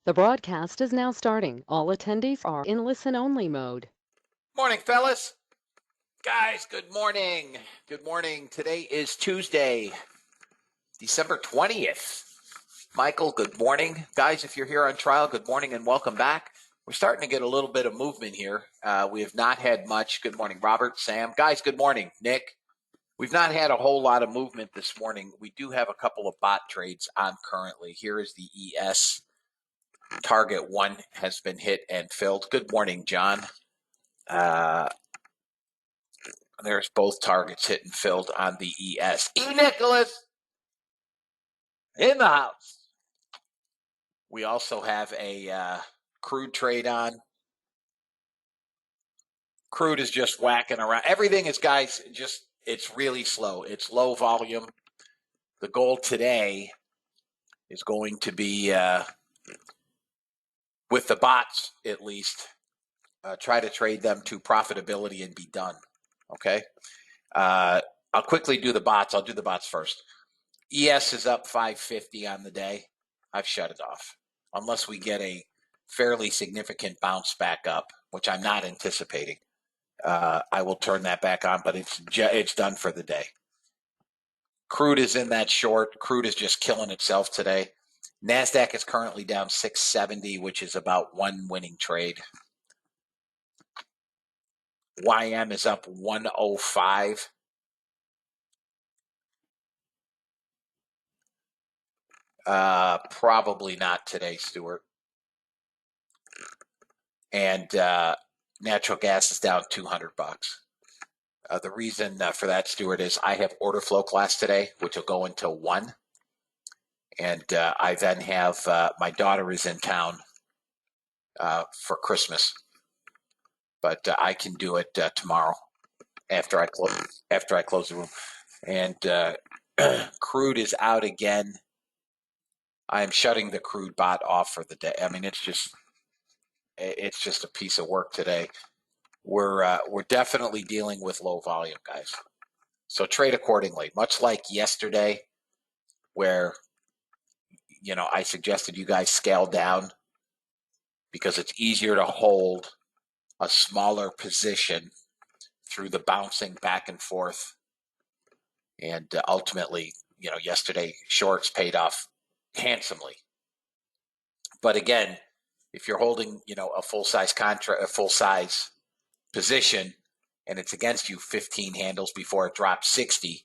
The broadcast is now starting. All attendees are in listen-only mode. Morning, fellas. Guys, good morning. Good morning. Today is Tuesday, December 20th. Michael, good morning. Guys, if you're here on trial, good morning and welcome back. We're starting to get a little bit of movement here. We have not had much. Good morning, Robert, Sam. Guys, good morning. Nick. We've not had a whole lot of movement this morning. We do have a couple of bot trades on currently. Here is the ES. Target 1 has been hit and filled. Good morning, John. There's both targets hit and filled on the ES. Nicholas in the house. We also have a crude trade on. Crude is just whacking around. Everything is, guys, it's really slow. It's low volume. The goal today is going to be, with the bots at least, try to trade them to profitability and be done. Okay? I'll quickly do the bots. I'll do the bots first. ES is up 550 on the day. I've shut it off. Unless we get a fairly significant bounce back up, which I'm not anticipating. I will turn that back on, but it's done for the day. Crude is in that short. Crude is just killing itself today. NASDAQ is currently down 670, which is about one winning trade. YM is up 105. Probably not today, Stuart. And natural gas is down $200. The reason for that, Stuart, is I have order flow class today, which will go until 1. And I then have my daughter is in town for Christmas, but I can do it tomorrow after I close the room. And crude is out again. I am shutting the crude bot off for the day. I mean, it's just a piece of work today. We're definitely dealing with low volume, guys. So trade accordingly, much like yesterday, where I suggested you guys scale down because it's easier to hold a smaller position through the bouncing back and forth. And ultimately, yesterday shorts paid off handsomely. But again, if you're holding, a full-size contract, a full-size position, and it's against you 15 handles before it drops 60,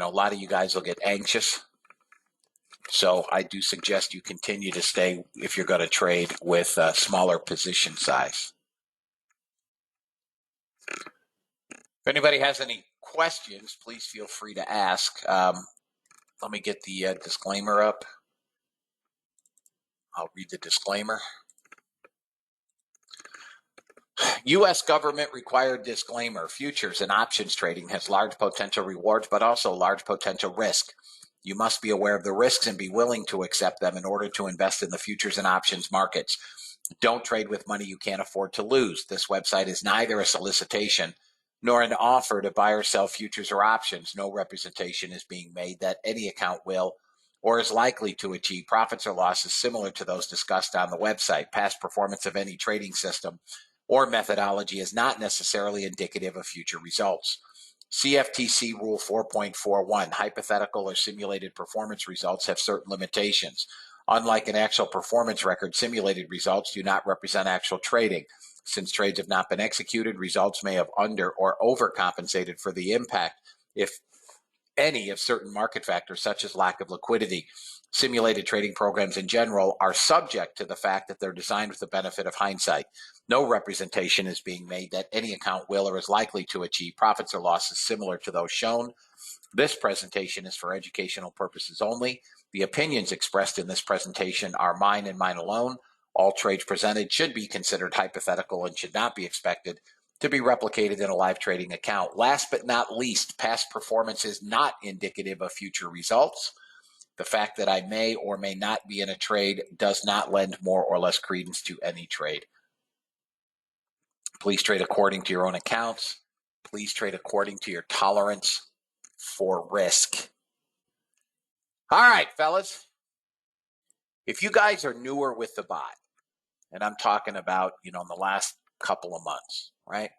a lot of you guys will get anxious. So I do suggest you continue to stay, if you're going to trade, with a smaller position size. If anybody has any questions, please feel free to ask. Let me get the disclaimer up. I'll read the disclaimer. U.S. government required disclaimer. Futures and options trading has large potential rewards, but also large potential risk. You must be aware of the risks and be willing to accept them in order to invest in the futures and options markets. Don't trade with money you can't afford to lose. This website is neither a solicitation nor an offer to buy or sell futures or options. No representation is being made that any account will or is likely to achieve profits or losses similar to those discussed on the website. Past performance of any trading system or methodology is not necessarily indicative of future results. CFTC Rule 4.41, hypothetical or simulated performance results have certain limitations. Unlike an actual performance record, simulated results do not represent actual trading. Since trades have not been executed, results may have under or overcompensated for the impact, if any, of certain market factors, such as lack of liquidity. Simulated trading programs in general are subject to the fact that they're designed with the benefit of hindsight. No representation is being made that any account will or is likely to achieve profits or losses similar to those shown. This presentation is for educational purposes only. The opinions expressed in this presentation are mine and mine alone. All trades presented should be considered hypothetical and should not be expected to be replicated in a live trading account. Last but not least, past performance is not indicative of future results. The fact that I may or may not be in a trade does not lend more or less credence to any trade. Please trade according to your own accounts. Please trade according to your tolerance for risk. All right, fellas. If you guys are newer with the bot, and I'm talking about, in the last couple of months, right?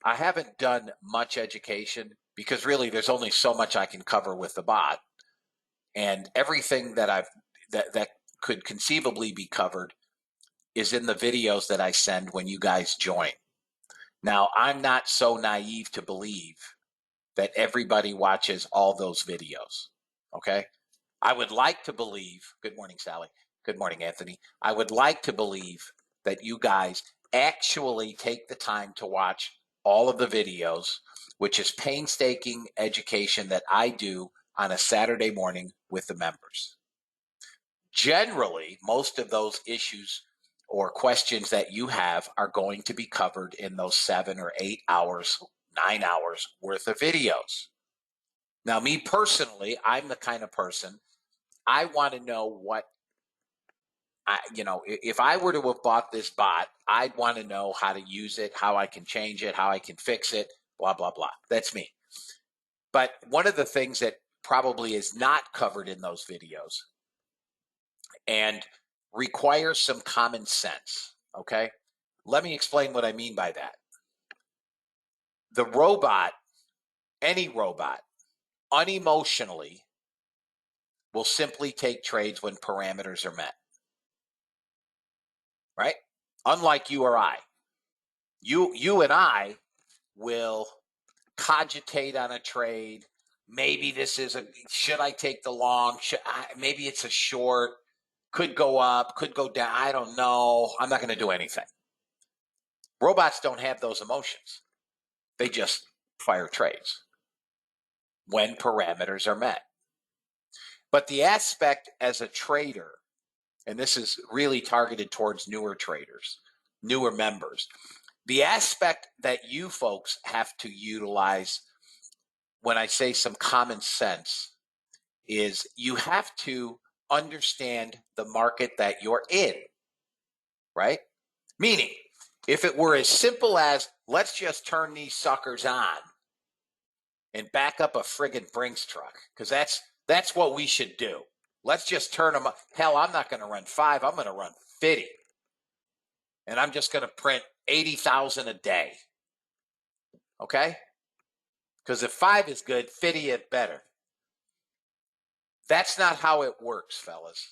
I haven't done much education because really there's only so much I can cover with the bot. And everything that could conceivably be covered is in the videos that I send when you guys join. Now, I'm not so naive to believe that everybody watches all those videos. Okay. I would like to believe, good morning, Sally. Good morning, Anthony. I would like to believe that you guys actually take the time to watch all of the videos, which is painstaking education that I do on a Saturday morning with the members. Generally, most of those issues or questions that you have are going to be covered in those 7 or 8 hours, 9 hours worth of videos. Now, me personally, I'm the kind of person, I want to know what if I were to have bought this bot, I'd want to know how to use it, how I can change it, how I can fix it, blah, blah, blah. That's me. But one of the things that probably is not covered in those videos and requires some common sense, okay? Let me explain what I mean by that. The robot, any robot, unemotionally will simply take trades when parameters are met, right? Unlike you or I. You and I will cogitate on a trade. Maybe this is should I take the long? Maybe it's a short, could go up, could go down. I don't know. I'm not going to do anything. Robots don't have those emotions. They just fire trades when parameters are met. But the aspect as a trader, and this is really targeted towards newer traders, newer members, the aspect that you folks have to utilize when I say some common sense is you have to understand the market that you're in, right? Meaning, if it were as simple as let's just turn these suckers on and back up a friggin' Brinks truck, because that's what we should do. Let's just turn them up. Hell, I'm not going to run 5. I'm going to run 50. And I'm just going to print 80,000 a day. Okay? Because if 5 is good, 50 is better. That's not how it works, fellas.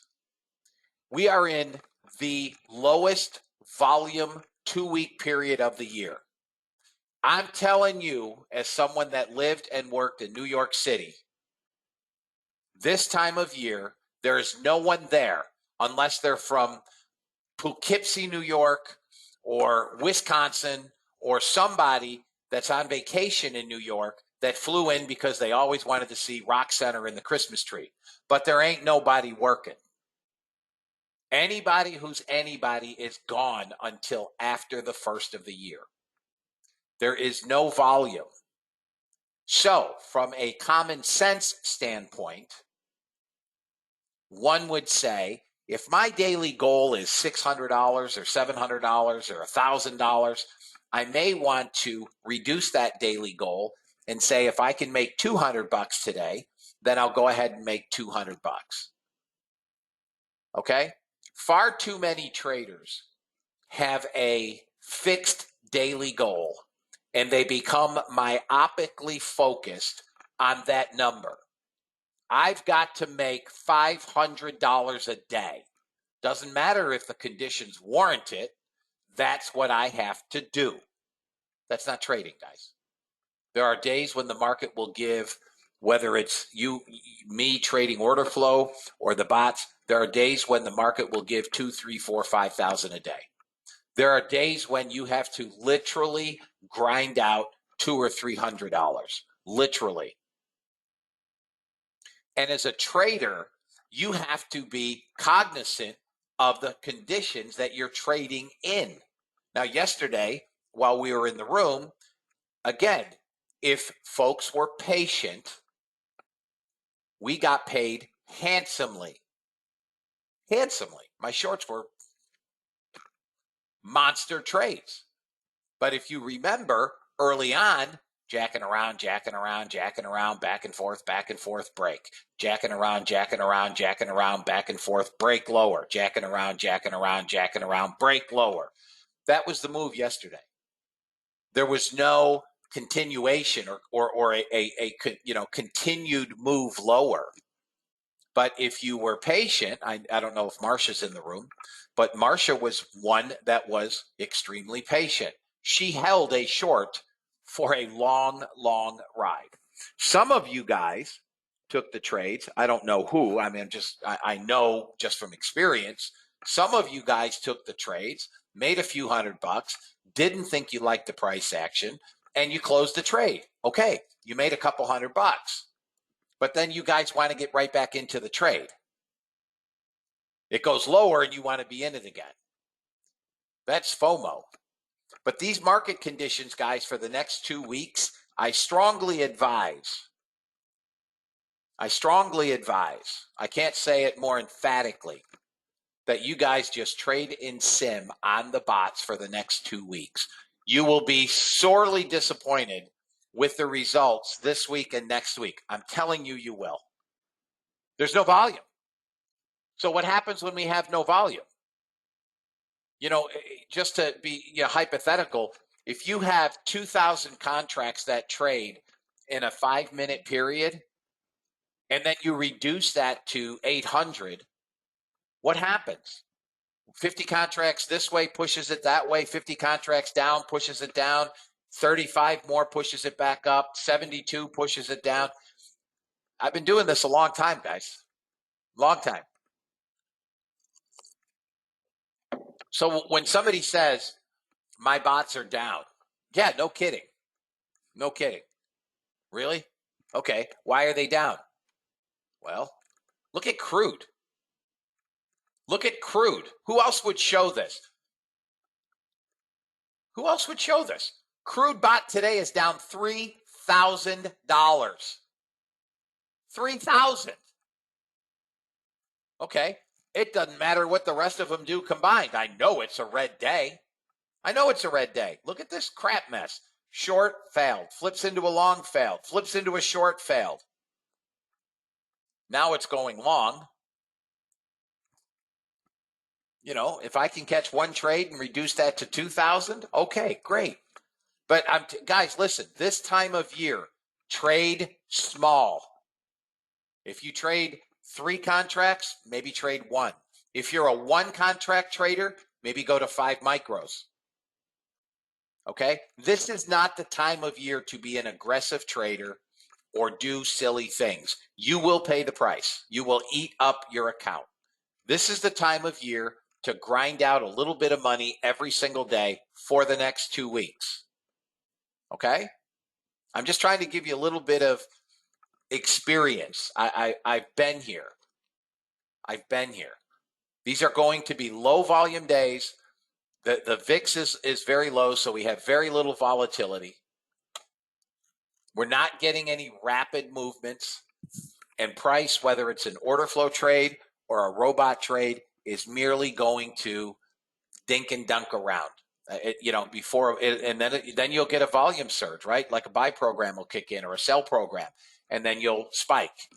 We are in the lowest volume 2-week period of the year. I'm telling you, as someone that lived and worked in New York City, this time of year, there is no one there unless they're from Poughkeepsie, New York, or Wisconsin, or somebody that's on vacation in New York that flew in because they always wanted to see Rock Center and the Christmas tree. But there ain't nobody working. Anybody who's anybody is gone until after the first of the year. There is no volume. So, from a common sense standpoint, one would say, if my daily goal is $600 or $700 or $1,000, I may want to reduce that daily goal and say, if I can make $200 today, then I'll go ahead and make $200. Okay? Far too many traders have a fixed daily goal and they become myopically focused on that number. I've got to make $500 a day. Doesn't matter if the conditions warrant it. That's what I have to do. That's not trading, guys. There are days when the market will give, whether it's me trading order flow or the bots, there are days when the market will give 2, 3, 4, 5,000 a day. There are days when you have to literally grind out $200 or $300, literally. And as a trader, you have to be cognizant of the conditions that you're trading in. Now, yesterday, while we were in the room, again, if folks were patient, we got paid handsomely. Handsomely. My shorts were monster trades. But if you remember, early on, jacking around, back and forth, break. Jacking around, back and forth, break lower. Jacking around, break lower. That was the move yesterday. There was no continuation or a continued move lower. But if you were patient, I don't know if Marsha's in the room, but Marsha was one that was extremely patient. She held a short for a long, long ride. Some of you guys took the trades. I don't know who. I mean, I know just from experience. Some of you guys took the trades, made a few $100, didn't think you liked the price action, and you closed the trade. Okay, you made a couple $100. But then you guys want to get right back into the trade. It goes lower and you want to be in it again. That's FOMO. But these market conditions, guys, for the next 2 weeks, I strongly advise, I can't say it more emphatically, that you guys just trade in sim on the bots for the next 2 weeks. You will be sorely disappointed with the results this week and next week. I'm telling you, you will. There's no volume. So what happens when we have no volume? Just to be hypothetical, if you have 2,000 contracts that trade in a 5-minute period, and then you reduce that to 800, what happens? 50 contracts this way pushes it that way, 50 contracts down pushes it down, 35 more pushes it back up, 72 pushes it down. I've been doing this a long time, guys. Long time. So when somebody says, my bots are down, yeah, no kidding. No kidding. Really? Okay. Why are they down? Well, look at crude. Look at crude. Who else would show this? Who else would show this? Crude bot today is down $3,000. $3,000. Okay. It doesn't matter what the rest of them do combined. I know it's a red day. Look at this crap mess. Short, failed. Flips into a long, failed. Flips into a short, failed. Now it's going long. If I can catch one trade and reduce that to 2,000, okay, great. But guys, listen, this time of year, trade small. If you trade 3 contracts, maybe trade 1. If you're a 1 contract trader, maybe go to 5 micros. Okay? This is not the time of year to be an aggressive trader or do silly things. You will pay the price. You will eat up your account. This is the time of year to grind out a little bit of money every single day for the next 2 weeks. Okay? I'm just trying to give you a little bit of experience. I've been here. These are going to be low volume days. The VIX is very low, so we have very little volatility. We're not getting any rapid movements. And price, whether it's an order flow trade or a robot trade, is merely going to dink and dunk around. Then you'll get a volume surge, right? Like a buy program will kick in or a sell program, and then you'll spike,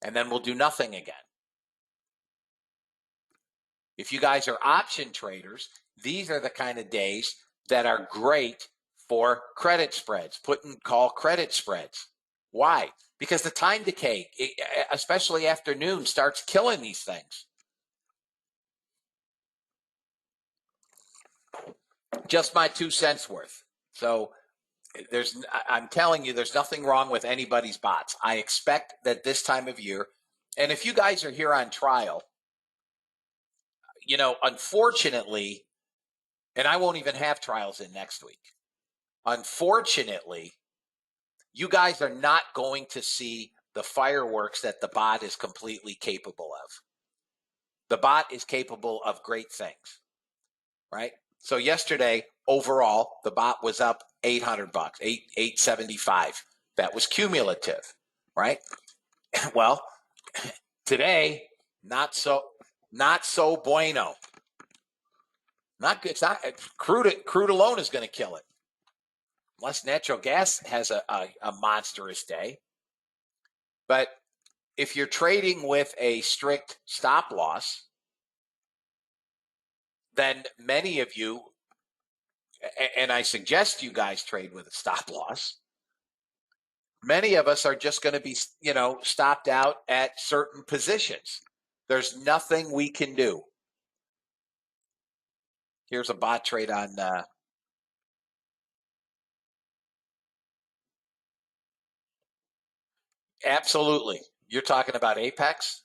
and then we'll do nothing again. If you guys are option traders, these are the kind of days that are great for credit spreads, put and call credit spreads. Why? Because the time decay, especially afternoon, starts killing these things. Just my 2 cents worth. So I'm telling you, there's nothing wrong with anybody's bots. I expect that this time of year, and if you guys are here on trial, unfortunately, and I won't even have trials in next week. Unfortunately, you guys are not going to see the fireworks that the bot is completely capable of. The bot is capable of great things, right? So yesterday, overall, the bot was up $800, $875. That was cumulative, right? Well, today, not so bueno. Not good. It's not crude alone is going to kill it. unless natural gas has a monstrous day. But if you're trading with a strict stop loss, then many of you, and I suggest you guys trade with a stop loss, many of us are just going to be, stopped out at certain positions. There's nothing we can do. Here's a bot trade on absolutely. You're talking about Apex?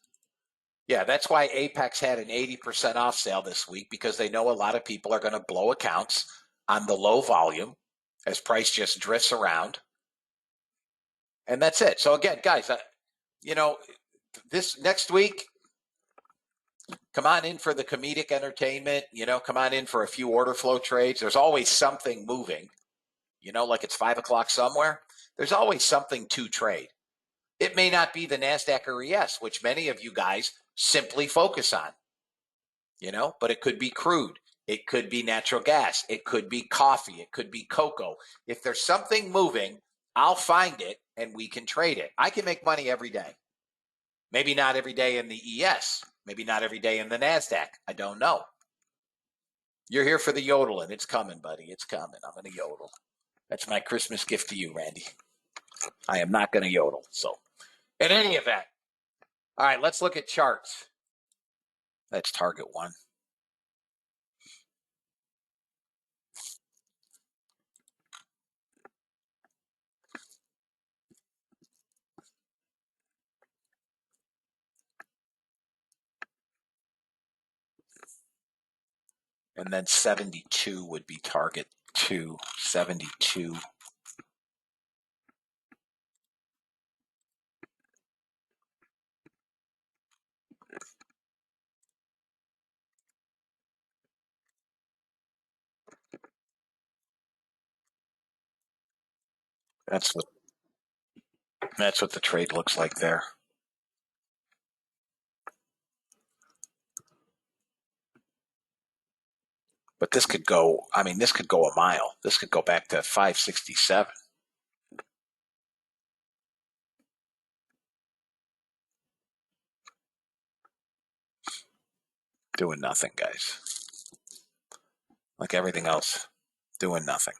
Yeah, that's why Apex had an 80% off sale this week, because they know a lot of people are going to blow accounts on the low volume as price just drifts around. And that's it. So again, guys, this next week, come on in for the comedic entertainment. Come on in for a few order flow trades. There's always something moving, like it's 5 o'clock somewhere. There's always something to trade. It may not be the NASDAQ or ES, which many of you guys simply focus on, but it could be crude. It could be natural gas. It could be coffee. It could be cocoa. If there's something moving, I'll find it and we can trade it. I can make money every day. Maybe not every day in the ES. Maybe not every day in the NASDAQ. I don't know. You're here for the yodeling. It's coming, buddy. It's coming. I'm going to yodel. That's my Christmas gift to you, Randy. I am not going to yodel. So, in any event, all right, let's look at charts. That's target one. And then 72 would be target two. 72. That's what the trade looks like there. But this could go a mile. This could go back to 567. Doing nothing, guys. Like everything else, doing nothing.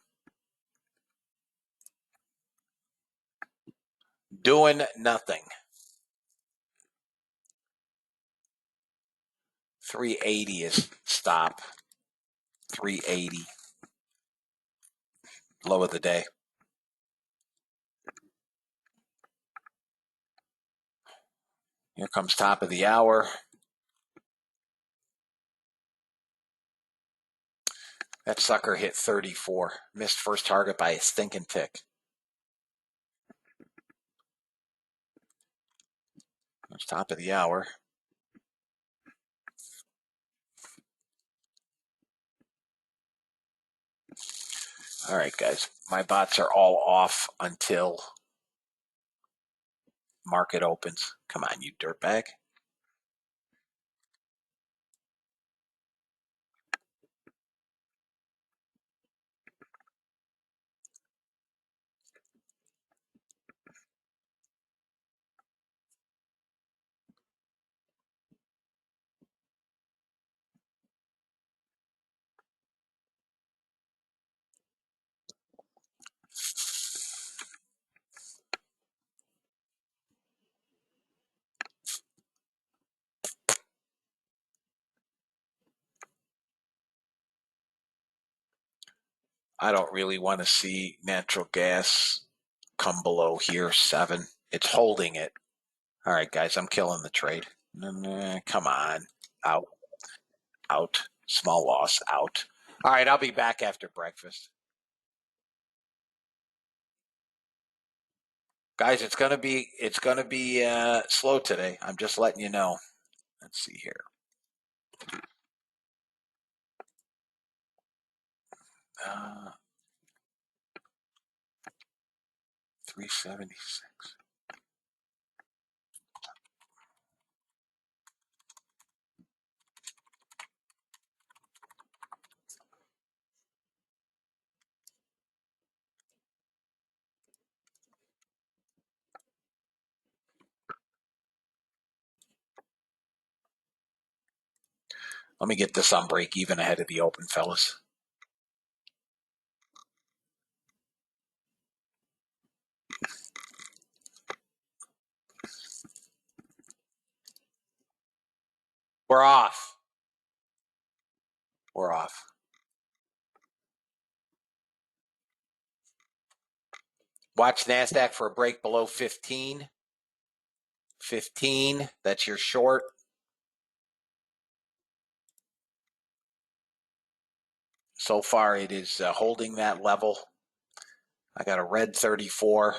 Doing nothing. 380 is stop. 380. Low of the day. Here comes top of the hour. That sucker hit 34. Missed first target by a stinking tick. It's top of the hour. All right, guys. My bots are all off until market opens. Come on, you dirtbag. I don't really want to see natural gas come below here, 7. It's holding it. All right, guys, I'm killing the trade. Come on. Out. Out. Small loss. Out. All right, I'll be back after breakfast. Guys, it's gonna be slow today. I'm just letting you know. Let's see here. 376. Let me get this on break even ahead of the open, fellas. We're off. We're off. Watch NASDAQ for a break below 15. 15, that's your short. So far, it is holding that level. I got a red 34.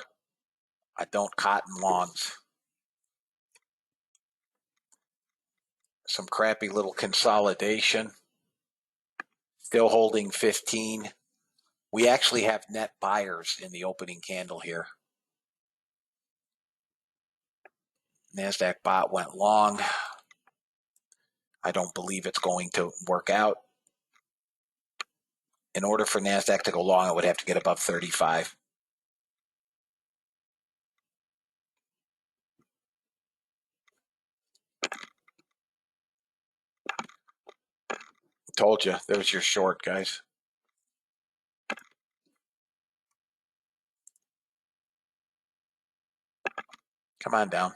I don't cotton longs. Some crappy little consolidation. Still holding 15. We actually have net buyers in the opening candle here. NASDAQ bot went long. I don't believe it's going to work out. In order for NASDAQ to go long, it would have to get above 35. Told you, there's your short, guys. Come on down.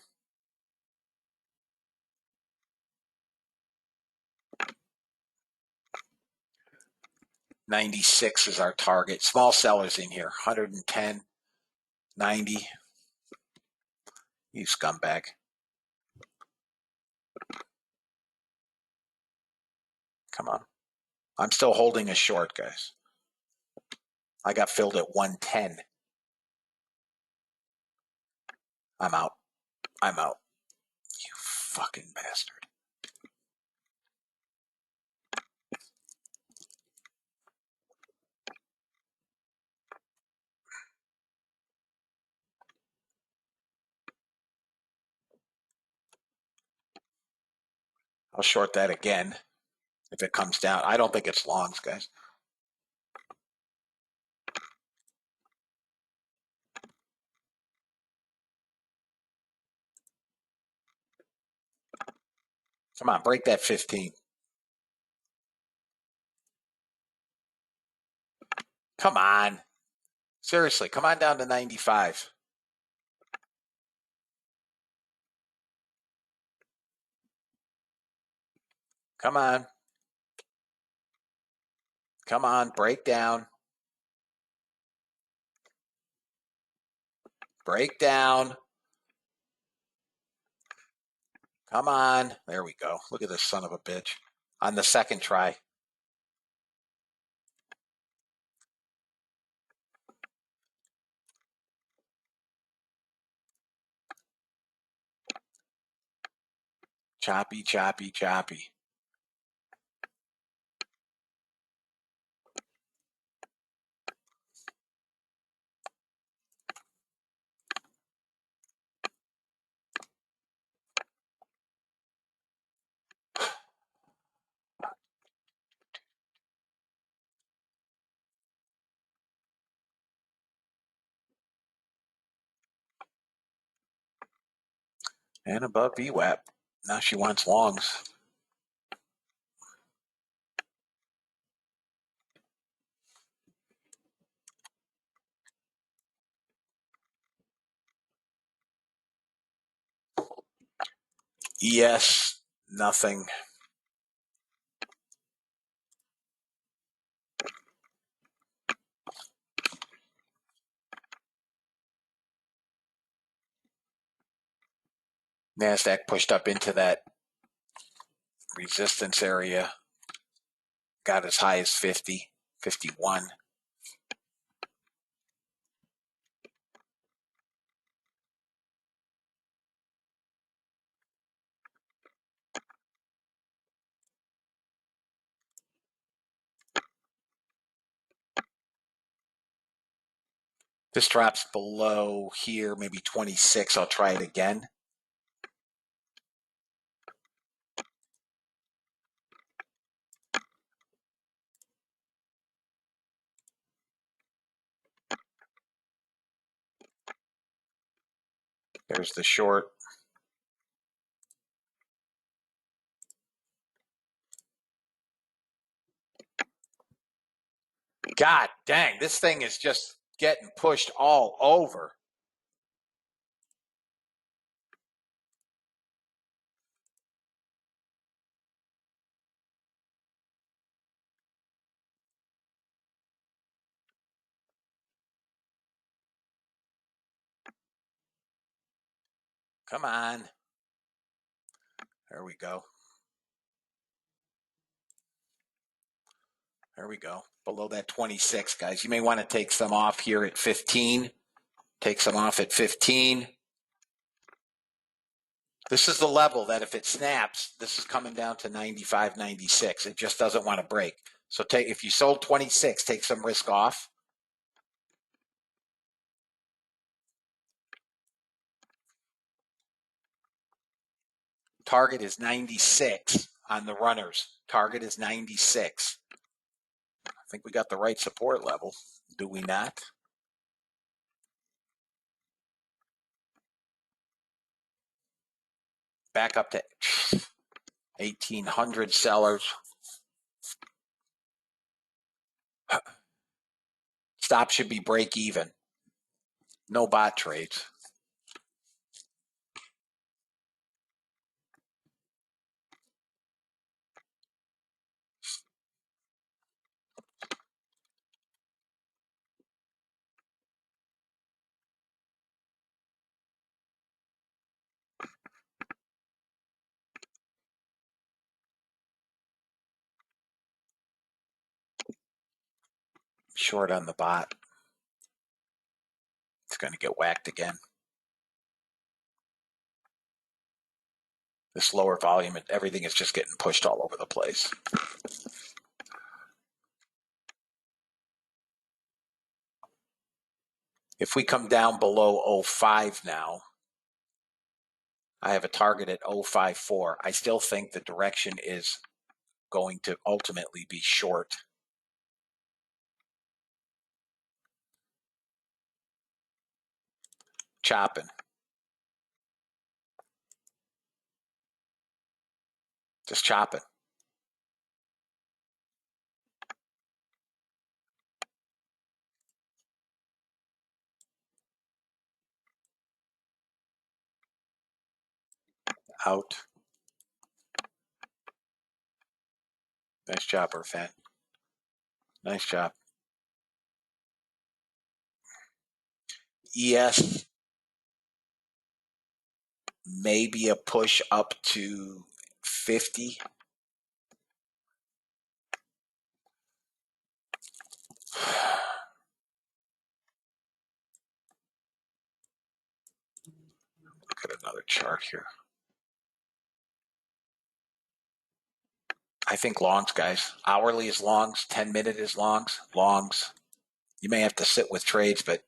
96 is our target. Small sellers in here. 110, 90. You scumbag. Come on. I'm still holding a short, guys. I got filled at 110. I'm out. I'm out. You fucking bastard. I'll short that again if it comes down. I don't think it's longs, guys. Come on, break that 15. Come on. Seriously, come on down to 95. Come on. Come on, break down. Break down. Come on. There we go. Look at this son of a bitch. On the second try. Choppy, choppy, choppy. And above VWAP. Now she wants longs. ES, nothing. NASDAQ pushed up into that resistance area. Got as high as 50, 51. This drops below here, maybe 26. I'll try it again. There's the short. God dang, this thing is just getting pushed all over. Come on. There we go. There we go. Below that 26, guys. You may want to take some off here at 15. Take some off at 15. This is the level that if it snaps, this is coming down to 95, 96. It just doesn't want to break. So if you sold 26, take some risk off. Target is 96 on the runners. Target is 96. I think we got the right support level. Do we not? Back up to 1,800 sellers. Stop should be break even. No bot trades. Short on the bot. It's going to get whacked again. This lower volume, everything is just getting pushed all over the place. If we come down below 05 now, I have a target at 054. I still think the direction is going to ultimately be short. Chopping. Just chopping. Out. Nice job, Irfan. Nice job. ES, maybe a push up to 50. Look at another chart here. I think longs, guys. Hourly is longs. 10-minute is longs. Longs. You may have to sit with trades, but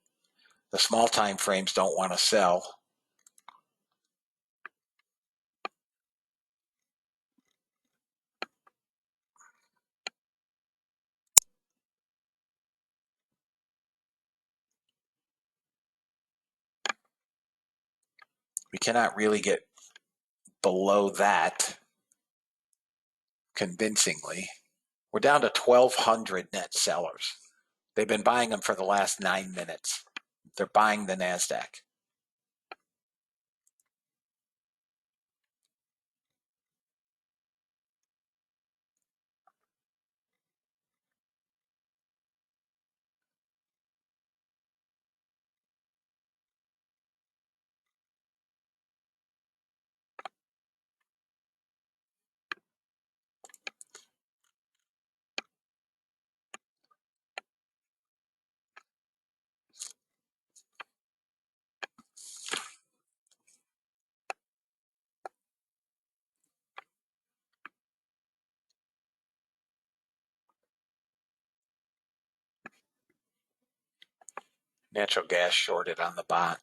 the small time frames don't want to sell. We cannot really get below that convincingly. We're down to 1,200 net sellers. They've been buying them for the last 9 minutes. They're buying the NASDAQ. Natural gas shorted on the bot.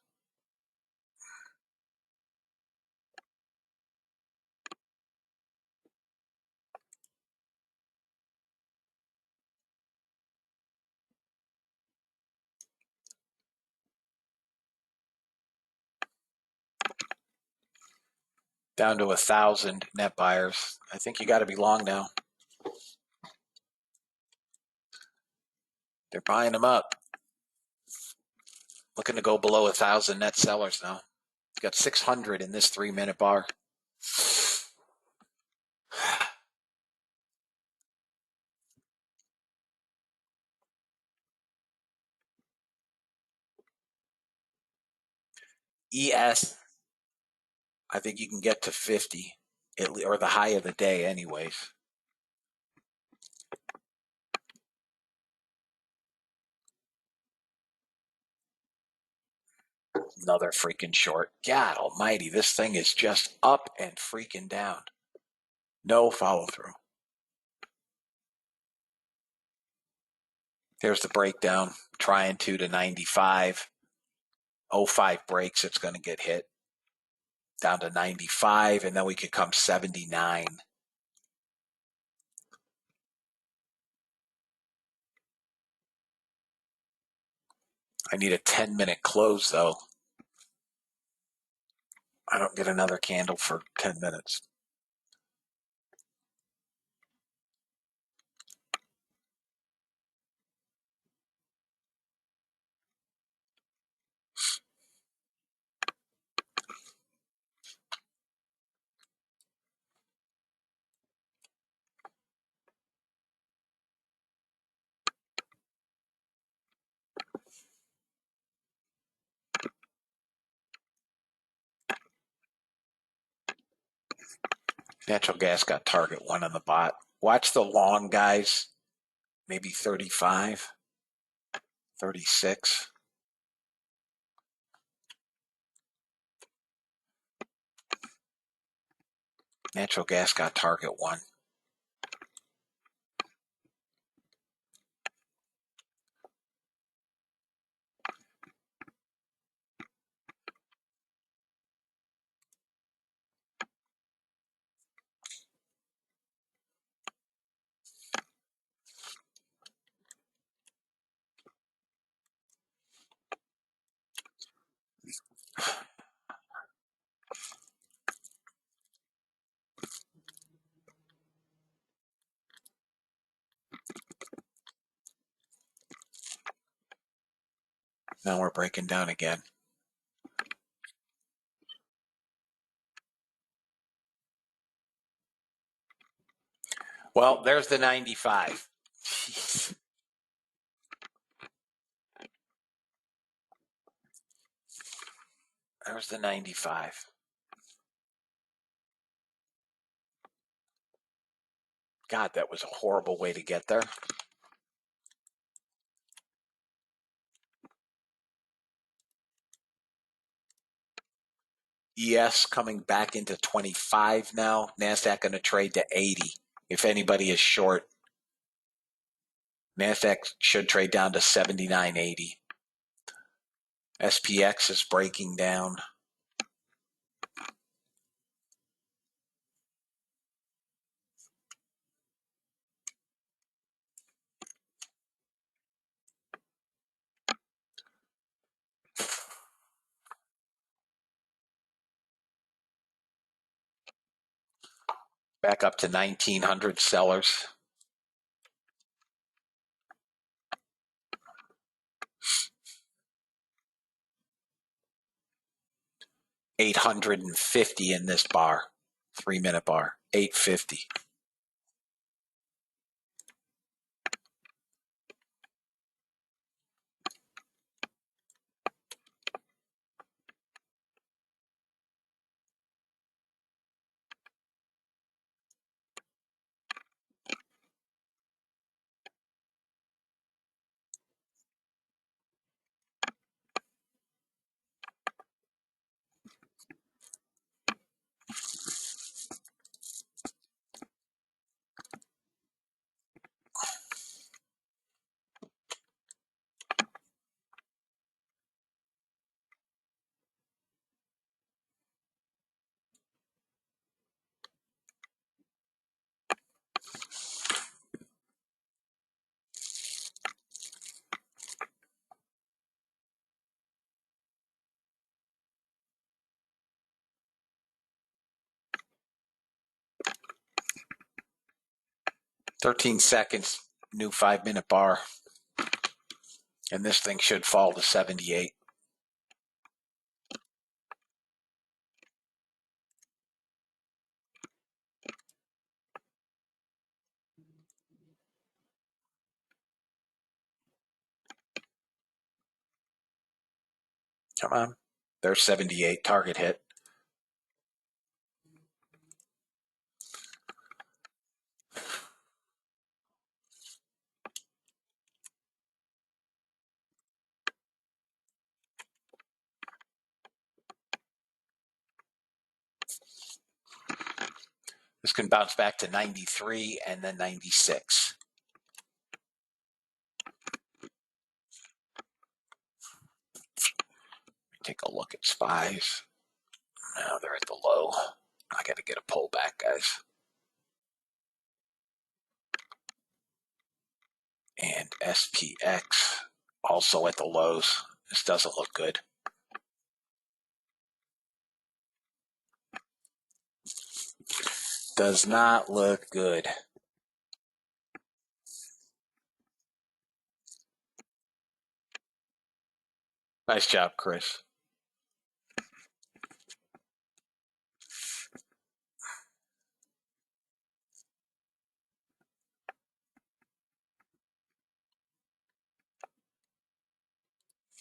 Down to 1,000 net buyers. I think you got to be long now. They're buying them up. Looking to go below 1,000 net sellers now. Got 600 in this 3-minute bar. ES, I think you can get to 50, or the high of the day anyways. Another freaking short. God almighty, this thing is just up and freaking down. No follow through. Here's the breakdown. Trying to 95. 05 breaks, it's going to get hit. Down to 95, and then we could come 79. I need a 10-minute close, though. I don't get another candle for 10 minutes. Natural gas got target 1 on the bot. Watch the long guys, maybe 35, 36. Natural gas got target 1. Now we're breaking down again. Well, there's the 95. Jeez. There's the 95. God, that was a horrible way to get there. ES coming back into 25 now. NASDAQ going to trade to 80. If anybody is short, NASDAQ should trade down to 79.80. SPX is breaking down. Back up to 1,900 sellers. $850 in this bar, 3-minute bar, 850. $13 new 5-minute bar. And this thing should fall to 78. Come on. There's 78. Target hit. This can bounce back to 93 and then 96. Take a look at SPYs. Now they're at the low. I got to get a pullback, guys. And SPX also at the lows. This doesn't look good. Does not look good. Nice job, Chris.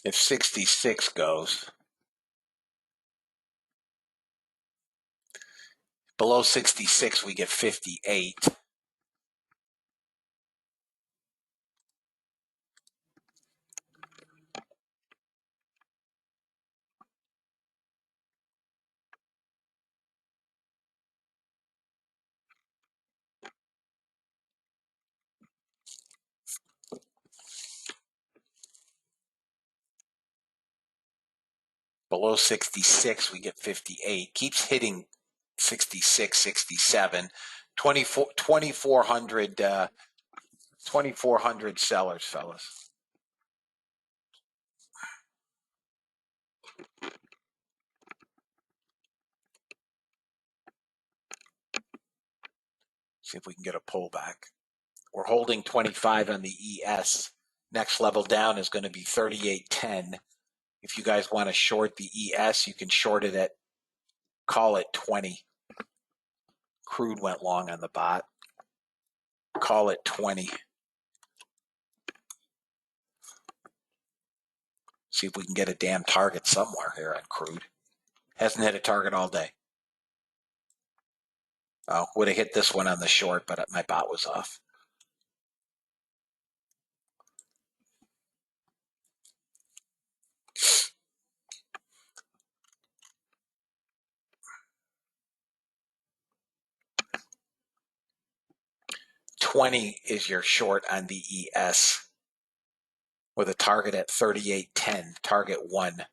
If 66 goes, below 66 we get 58. Below 66 we get 58. Keeps hitting 66, 67. 2,400 sellers, fellas. See if we can get a pullback. We're holding 25 on the ES. Next level down is going to be 38.10. If you guys want to short the ES, you can short it at, call it 20. Crude went long on the bot. Call it 20. See if we can get a damn target somewhere here on crude. Hasn't hit a target all day. Oh, would have hit this one on the short, but my bot was off. $20 is your short on the ES with a target at 38.10, target 1.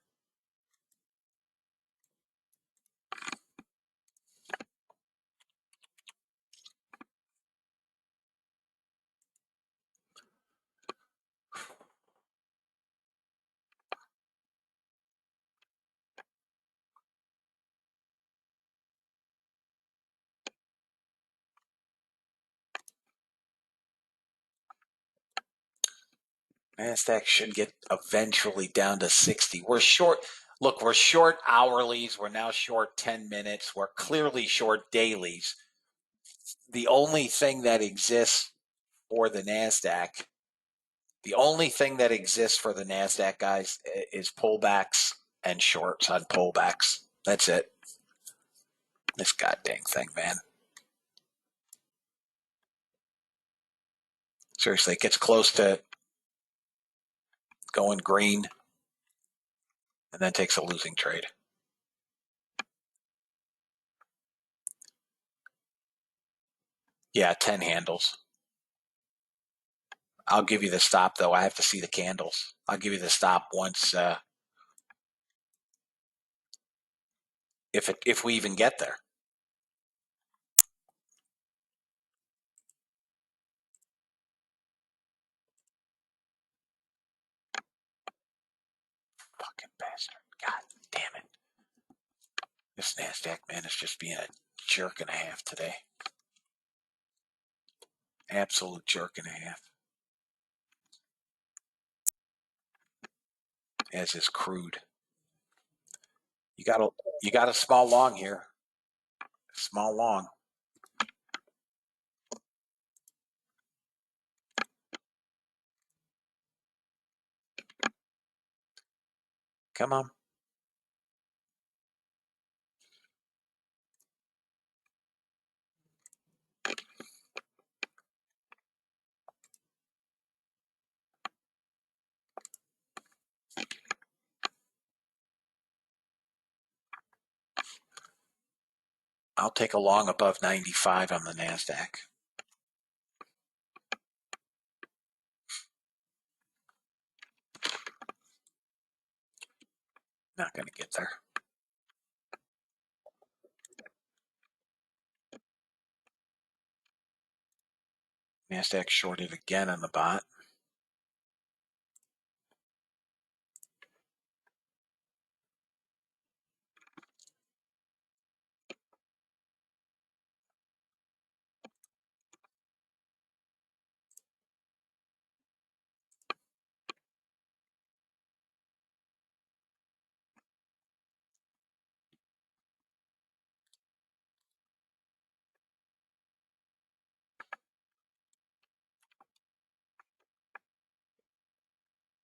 NASDAQ should get eventually down to 60. We're short. Look, we're short hourlies. We're now short 10 minutes. We're clearly short dailies. The only thing that exists for the NASDAQ, guys, is pullbacks and shorts on pullbacks. That's it. This goddamn thing, man. Seriously, it gets close to going green and then takes a losing trade. Yeah, 10 handles. I'll give you the stop, though. I have to see the candles. I'll give you the stop once, if we even get there. Fucking bastard. God damn it. This NASDAQ, man, is just being a jerk and a half today. Absolute jerk and a half. as is crude. You got a small long here. Small long. Come on. I'll take a long above 95 on the NASDAQ. Not going to get there. NASDAQ shorted again on the bot.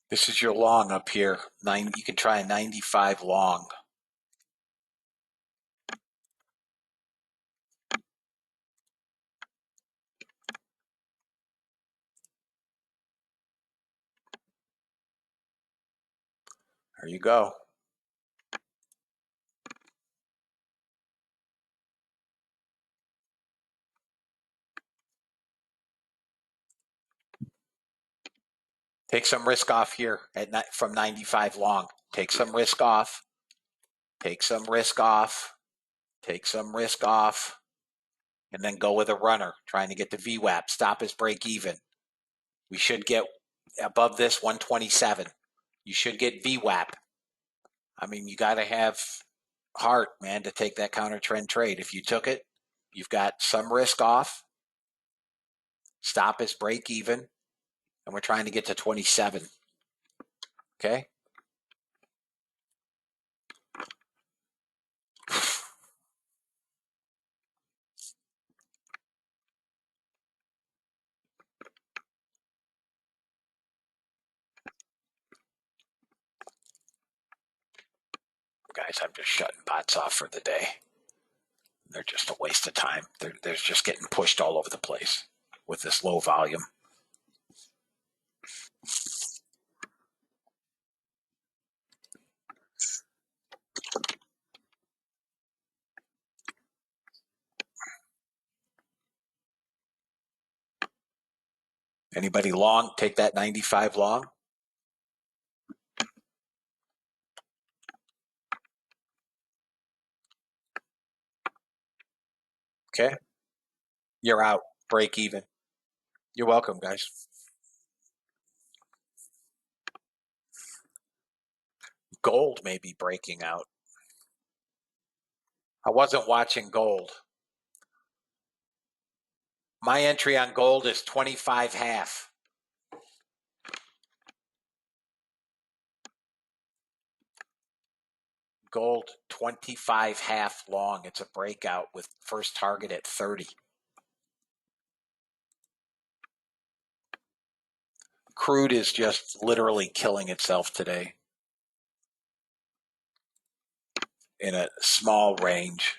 This is your long up here. You can try a 95 long. There you go. Take some risk off here from 95 long. Take some risk off. Take some risk off. Take some risk off. And then go with a runner, trying to get the VWAP. Stop his break even. We should get above this 127. You should get VWAP. I mean, you got to have heart, man, to take that counter trend trade. If you took it, you've got some risk off. Stop his break even. And we're trying to get to 27. Okay? Guys, I'm just shutting bots off for the day. They're just a waste of time. They're just getting pushed all over the place with this low volume. Anybody long? Take that 95 long. Okay. You're out. Break even. You're welcome, guys. Gold may be breaking out. I wasn't watching gold. My entry on gold is 25 half. Gold 25 half long. It's a breakout with first target at 30. Crude is just literally killing itself today in a small range.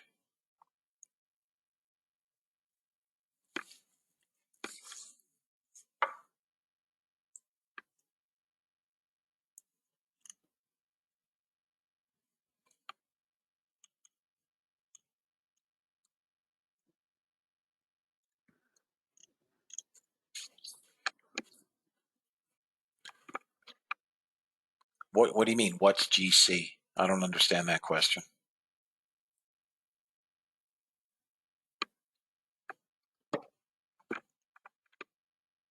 What do you mean? What's GC? I don't understand that question.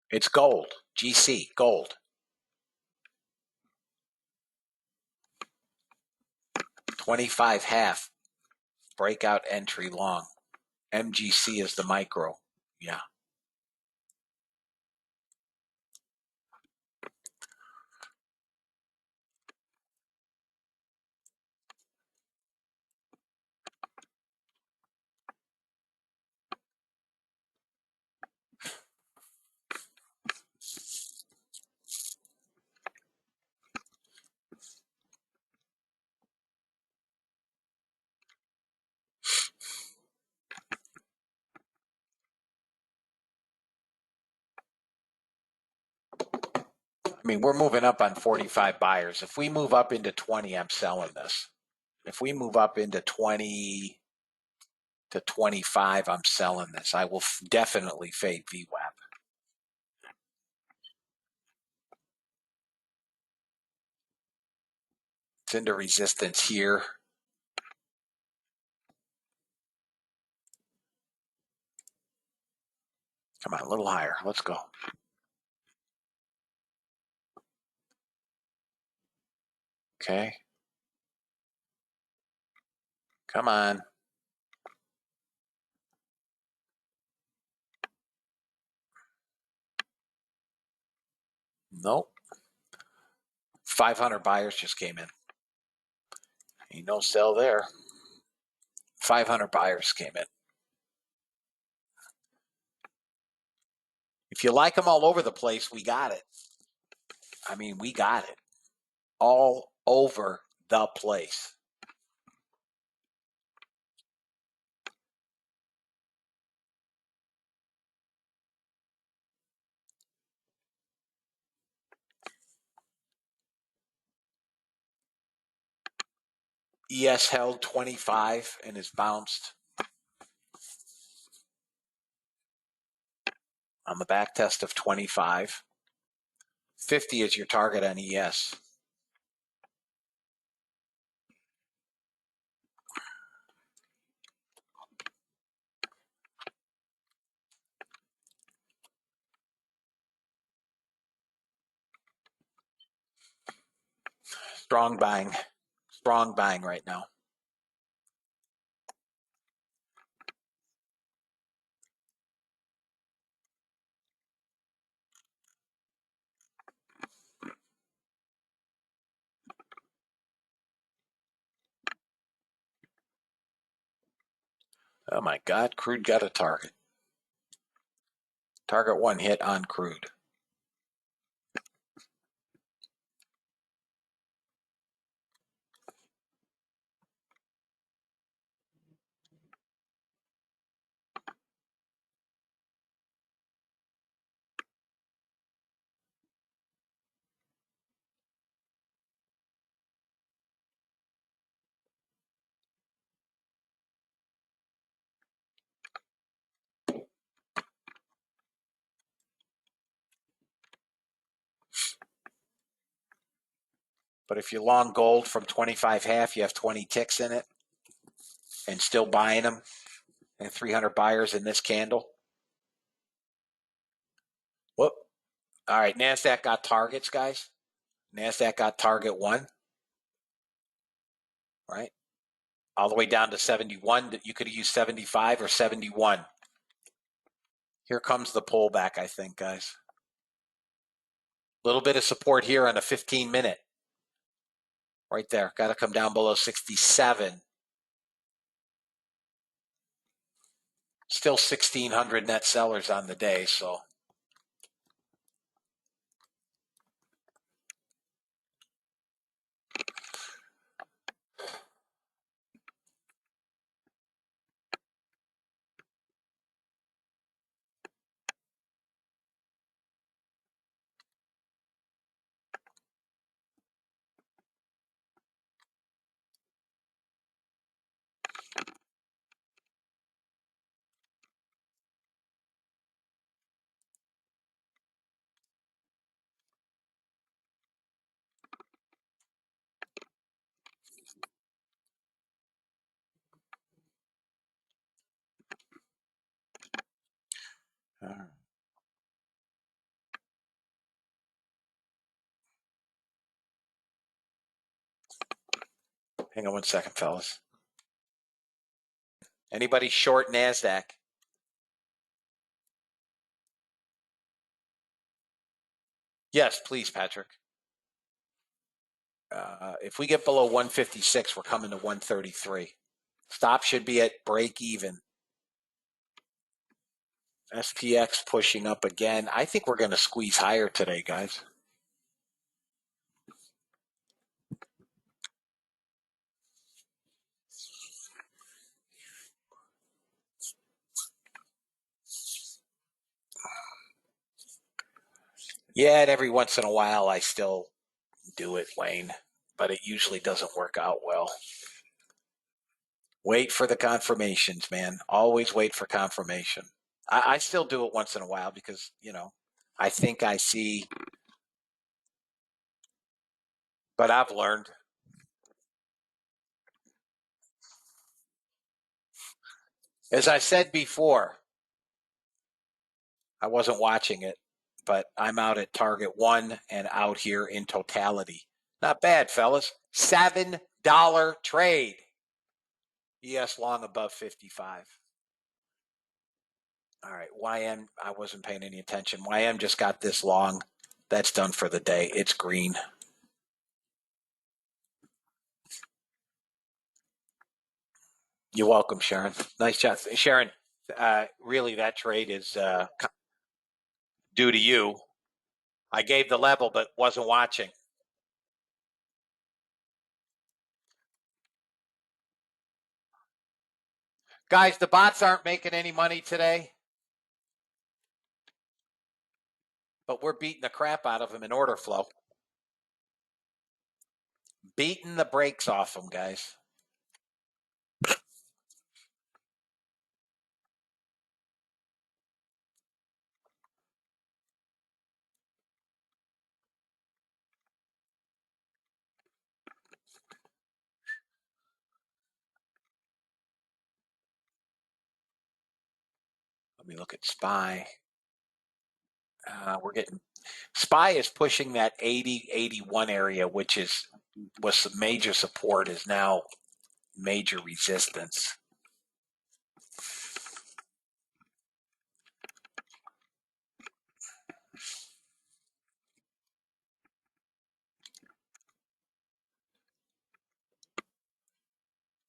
It's gold. GC, gold. 25 half. Breakout entry long. MGC is the micro. Yeah. I mean, we're moving up on 45 buyers. If we move up into 20, I'm selling this. If we move up into 20 to 25, I'm selling this. I will definitely fade VWAP. It's into resistance here. Come on, a little higher. Let's go. Okay. Come on. Nope. 500 buyers just came in. Ain't no sell there. 500 buyers came in. If you like them all over the place, we got it. I mean, we got it. All over the place. ES held 25 and is bounced on the back test of 25. 50 is your target on ES. Strong buying. Strong buying right now. Oh my God, crude got a target. Target one hit on crude. But if you long gold from 25 half, you have 20 ticks in it and still buying them and 300 buyers in this candle. Whoop. All right, NASDAQ got targets, guys. NASDAQ got target one, right? All the way down to 71. You could have used 75 or 71. Here comes the pullback, I think, guys. A little bit of support here on a 15-minute. Right there. Got to come down below 67. Still 1,600 net sellers on the day, so. All right. Hang on one second, fellas. Anybody short NASDAQ? Yes, please, Patrick. If we get below 156, we're coming to 133. Stop should be at break even. SPX pushing up again. I think we're going to squeeze higher today, guys. Yeah, and every once in a while I still do it, Wayne, but it usually doesn't work out well. Wait for the confirmations, man. Always wait for confirmation. I still do it once in a while because, I think I see, but I've learned. As I said before, I wasn't watching it, but I'm out at target one and out here in totality. Not bad, fellas. $7 trade. ES long above 55. All right, YM, I wasn't paying any attention. YM just got this long. That's done for the day. It's green. You're welcome, Sharon. Nice job. Sharon, really, that trade is due to you. I gave the level, but wasn't watching. Guys, the bots aren't making any money today, but we're beating the crap out of them in order flow. Beating the brakes off them, guys. Let me look at SPY. We're getting SPY is pushing that 80-81 area, which was some major support, is now major resistance.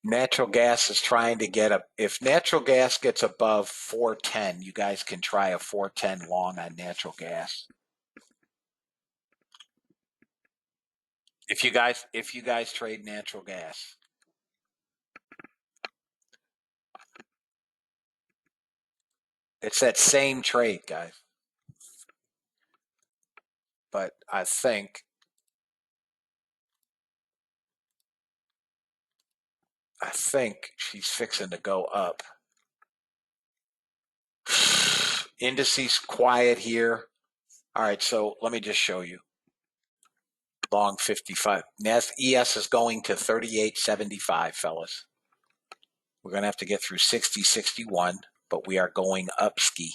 Natural gas is trying to get if natural gas gets above 410, you guys can try a 410 long on natural gas. If you guys trade natural gas. It's that same trade, guys. But I think she's fixing to go up. Indices quiet here. All right, so let me just show you. Long 55. ES is going to 38.75, fellas. We're going to have to get through 60.61, but we are going up ski.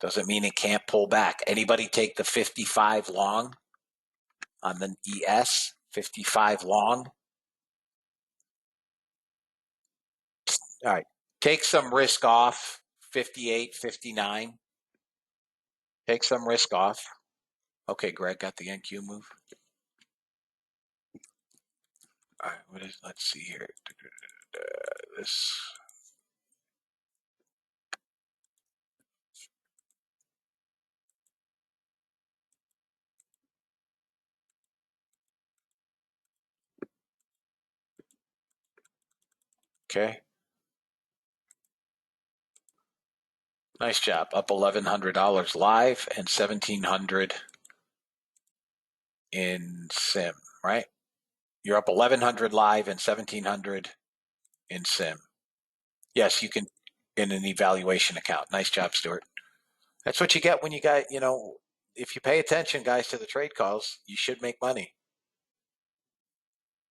Doesn't mean it can't pull back. Anybody take the 55 long on the ES? 55 long. All right. Take some risk off. 58, 59. Take some risk off. Okay, Greg got the NQ move. All right, let's see here. This. Okay. Nice job. Up $1,100 live and $1,700 in sim, right? You're up 1,100 live and 1,700 in sim. Yes, you can in an evaluation account. Nice job, Stuart. That's what you get when you got, if you pay attention, guys, to the trade calls, you should make money.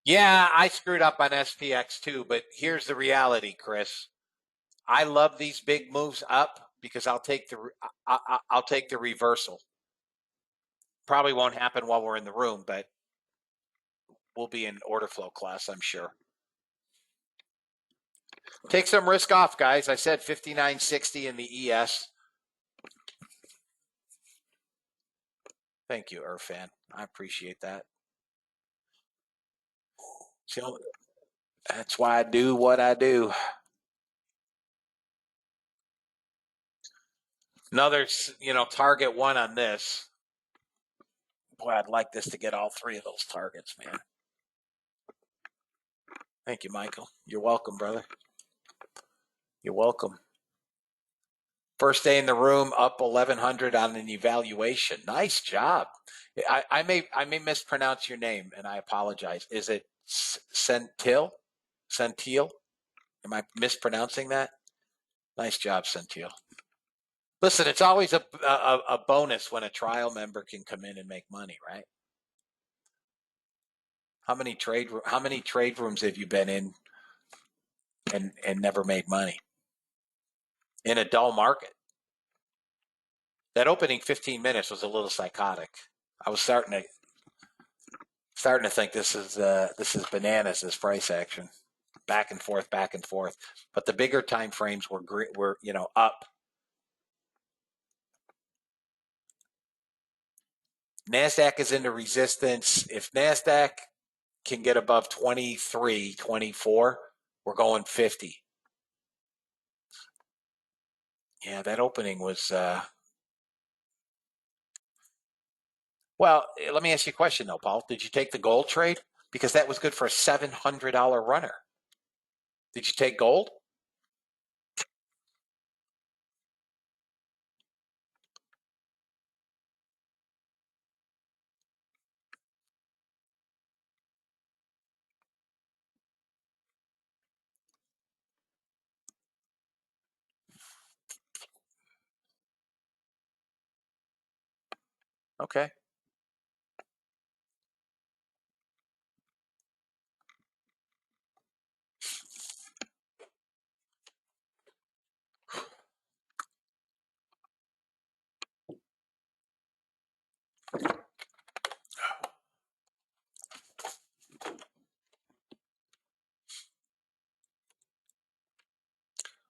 Yeah, I screwed up on SPX too, but here's the reality, Chris. I love these big moves up because I'll take the reversal. Probably won't happen while we're in the room, but we'll be in order flow class, I'm sure. Take some risk off, guys. I said 59.60 in the ES. Thank you, Irfan. I appreciate that. So that's why I do what I do. Another, target one on this. Boy, I'd like this to get all three of those targets, man. Thank you, Michael. You're welcome, brother. You're welcome. First day in the room, up 1,100 on an evaluation. Nice job. I may mispronounce your name, and I apologize. Is it Sentil? Sentil? Am I mispronouncing that? Nice job, Sentil. Listen, it's always a bonus when a trial member can come in and make money, right? How many trade rooms have you been in and never made money in a dull market? That opening 15 minutes was a little psychotic. I was starting to think this is bananas, this price action, back and forth. But the bigger time frames were up. NASDAQ is into resistance. If NASDAQ can get above 23, 24, we're going 50. Yeah, that opening was, well, let me ask you a question though, Paul. Did you take the gold trade? Because that was good for a $700 runner. Did you take gold? Okay.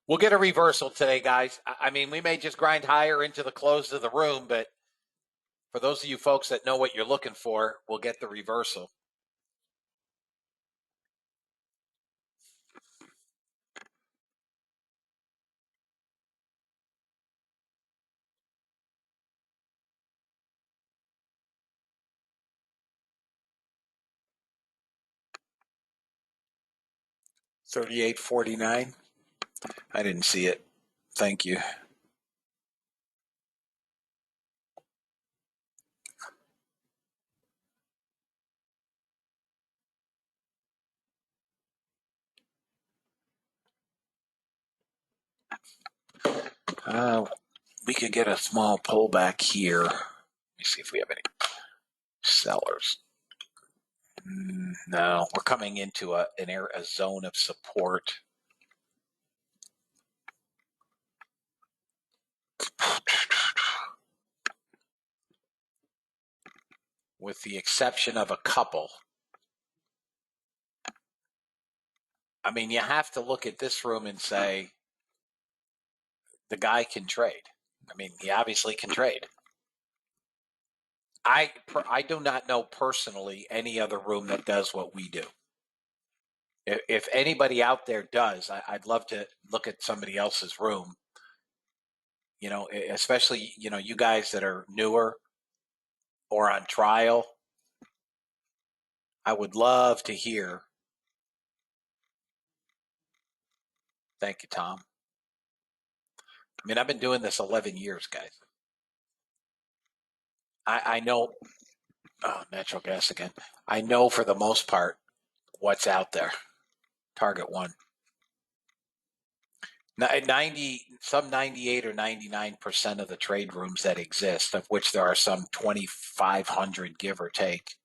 We'll get a reversal today, guys. I mean, we may just grind higher into the close of the room, but for those of you folks that know what you're looking for, we'll get the reversal. $38.49. I didn't see it. Thank you. We could get a small pullback here. Let me see if we have any sellers. No, we're coming into a zone of support. With the exception of a couple. I mean, you have to look at this room and say, the guy can trade. I mean, he obviously can trade. I do not know personally any other room that does what we do. If anybody out there does, I'd love to look at somebody else's room. You know, especially, you know, you guys that are newer or on trial. I would love to hear. Thank you, Tom. I mean, I've been doing this 11 years, guys. I know, natural gas again. I know for the most part what's out there. Target one. 98 or 99% of the trade rooms that exist, of which there are some 2,500, give or take,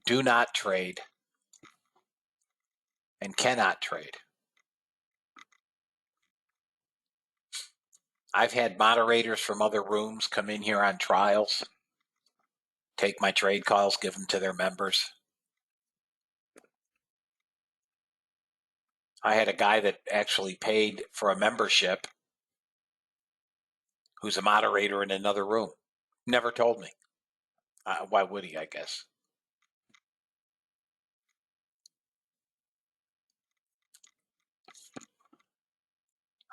do not trade and cannot trade. I've had moderators from other rooms come in here on trials, take my trade calls, give them to their members. I had a guy that actually paid for a membership who's a moderator in another room. Never told me. Why would he, I guess?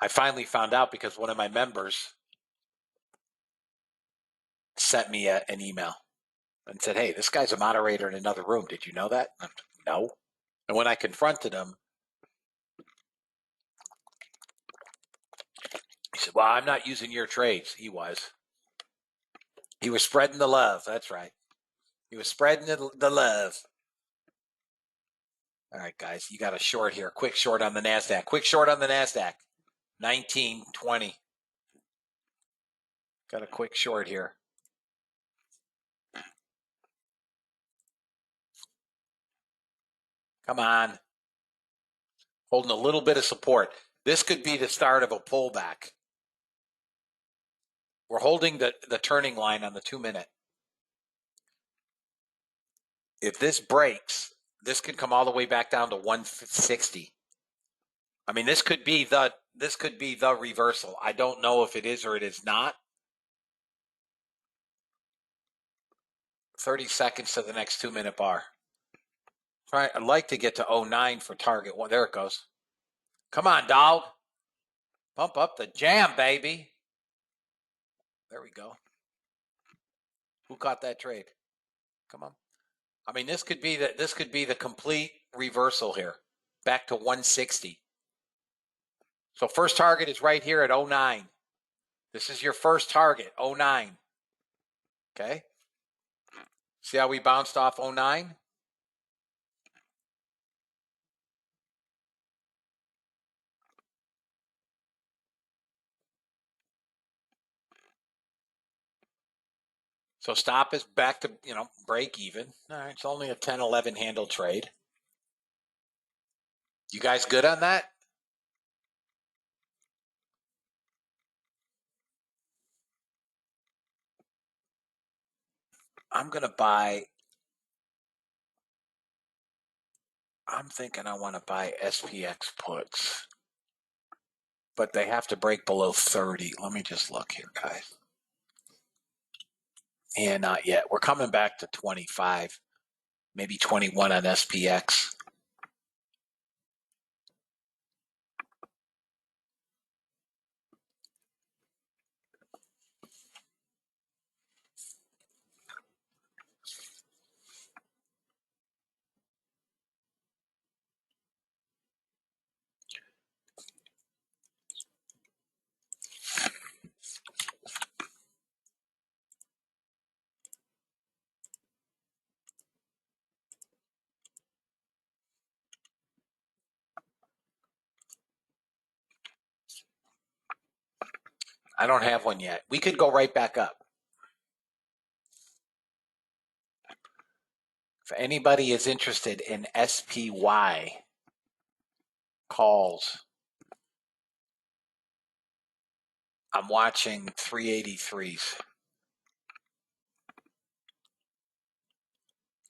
I finally found out because one of my members sent me an email and said, hey, this guy's a moderator in another room. Did you know that? No. And when I confronted him, said, well, I'm not using your trades. He was. He was spreading the love. That's right. He was spreading the love. All right, guys, you got a short here. Quick short on the NASDAQ. Quick short on the NASDAQ. 1920. Got a quick short here. Come on. Holding a little bit of support. This could be the start of a pullback. We're holding the turning line on the 2-minute. If this breaks, this could come all the way back down to 160. I mean, this could be the reversal. I don't know if it is or it is not. 30 seconds to the next 2-minute bar. I'd like to get to 09 for target. Well, there it goes. Come on, dog. Pump up the jam, baby. There we go. Who caught that trade? Come on. I mean, this could be the complete reversal here. Back to 160. So first target is right here at 09. This is your first target, 09. Okay? See how we bounced off 09? So stop is back to, break even. All right, it's only a 10-11 handle trade. You guys good on that? I'm thinking I want to buy SPX puts. But they have to break below 30. Let me just look here, guys. And not yet. We're coming back to 25, maybe 21 on SPX. I don't have one yet. We could go right back up. If anybody is interested in SPY calls, I'm watching 383s.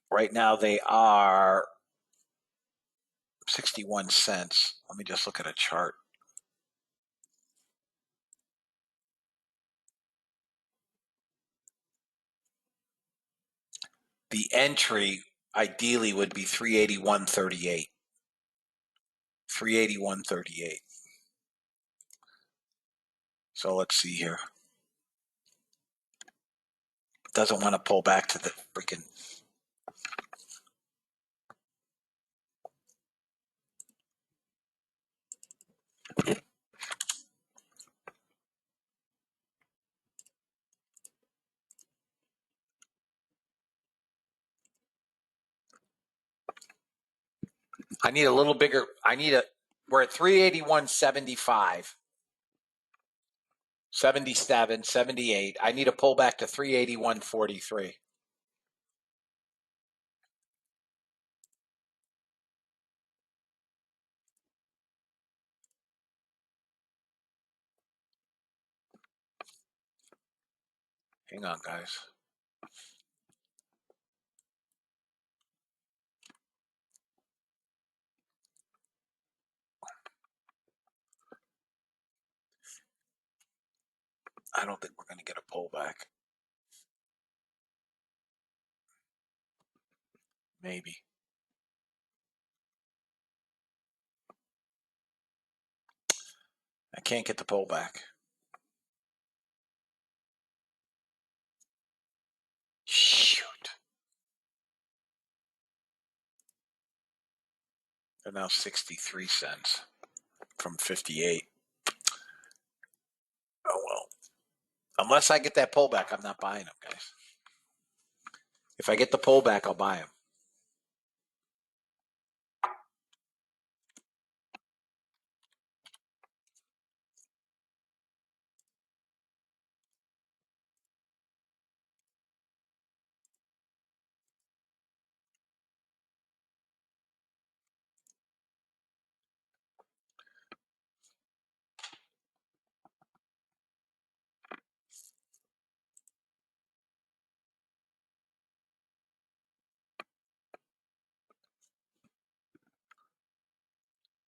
Right now they are 61 cents. Let me just look at a chart. The entry ideally would be 381.38. 381.38. So let's see here. Doesn't want to pull back to the freaking. I need a little bigger. We're at 381.75. 77, 78. I need a pullback to 381.43. Hang on, guys. I don't think we're going to get a pullback. Maybe. I can't get the pullback. Shoot. They're now 63 cents from 58. Unless I get that pullback, I'm not buying them, guys. If I get the pullback, I'll buy them.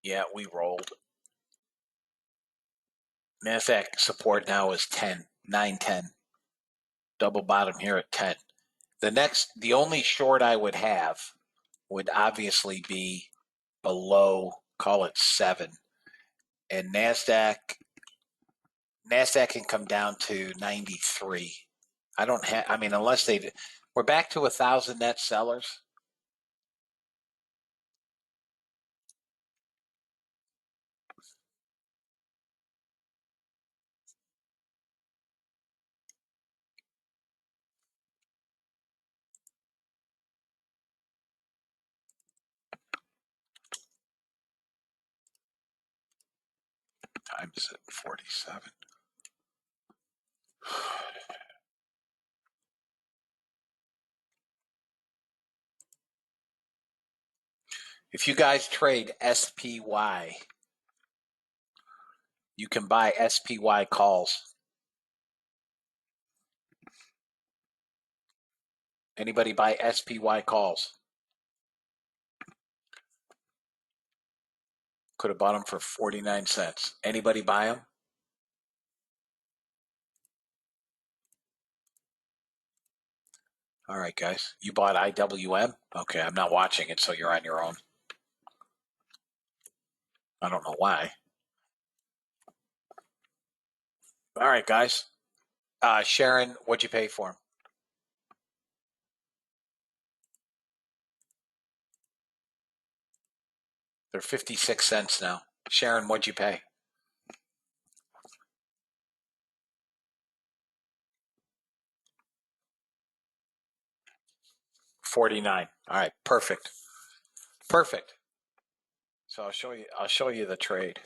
Yeah, we rolled. NASDAQ support now is 10, 910. Double bottom here at 10. The only short I would have would obviously be below, call it 7. And NASDAQ can come down to 93. Unless we're back to 1,000 net sellers. Time is at 47. If you guys trade SPY, you can buy SPY calls. Anybody buy SPY calls? Could have bought them for 49 cents. Anybody buy them? All right, guys. You bought IWM? Okay, I'm not watching it, so you're on your own. I don't know why. All right, guys. Sharon, what'd you pay for them? They're 56 cents now. Sharon, what'd you pay? $49. All right, perfect. Perfect. So I'll show you the trade.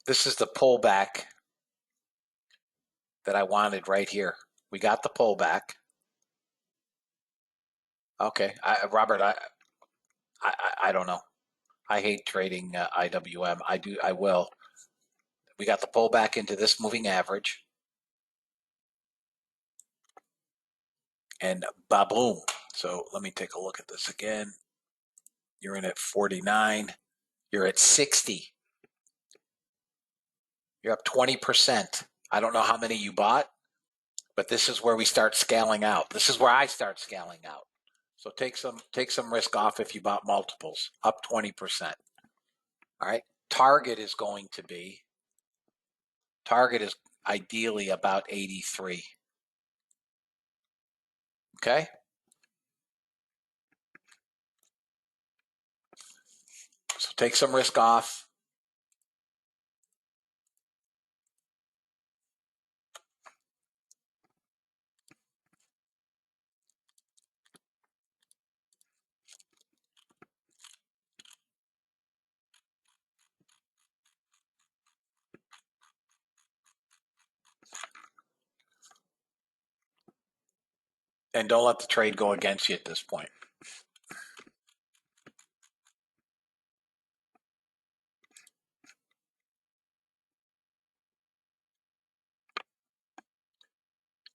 This is the pullback that I wanted right here. We got the pullback. Okay, Robert, I don't know. I hate trading IWM. I will. We got the pullback into this moving average. And ba-boom. So let me take a look at this again. You're in at 49. You're at 60. You're up 20%. I don't know how many you bought, but this is where we start scaling out. This is where I start scaling out. So take some risk off if you bought multiples. Up 20%. All right. Target is ideally about 83. Okay. So take some risk off. And don't let the trade go against you at this point.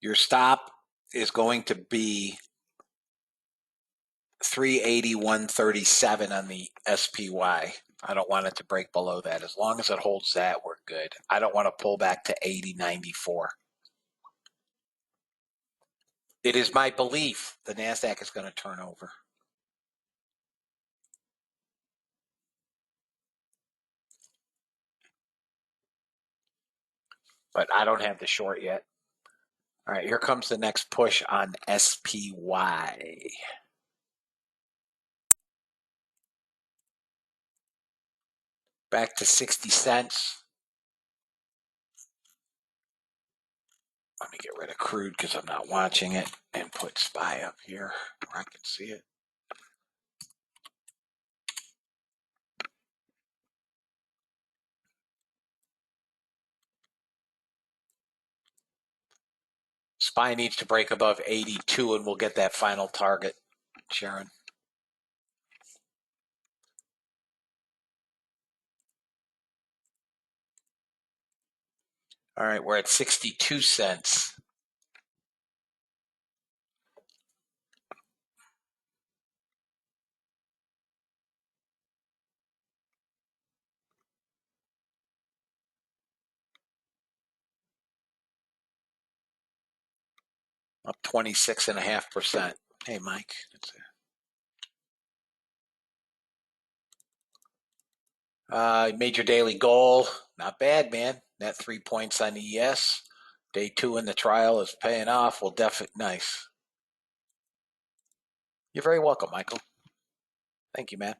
Your stop is going to be 381.37 on the SPY. I don't want it to break below that. As long as it holds that, we're good. I don't want to pull back to 80.94. It is my belief the NASDAQ is going to turn over. But I don't have the short yet. All right, here comes the next push on SPY. Back to 60 cents. Let me get rid of crude because I'm not watching it and put SPY up here where I can see it. SPY needs to break above 82 and we'll get that final target, Sharon. All right, we're at 62 cents. Up 26.5%. Hey, Mike. Major daily goal. Not bad, man. Net 3 points on ES. Day 2 in the trial is paying off. Well, definitely nice. You're very welcome, Michael. Thank you, man.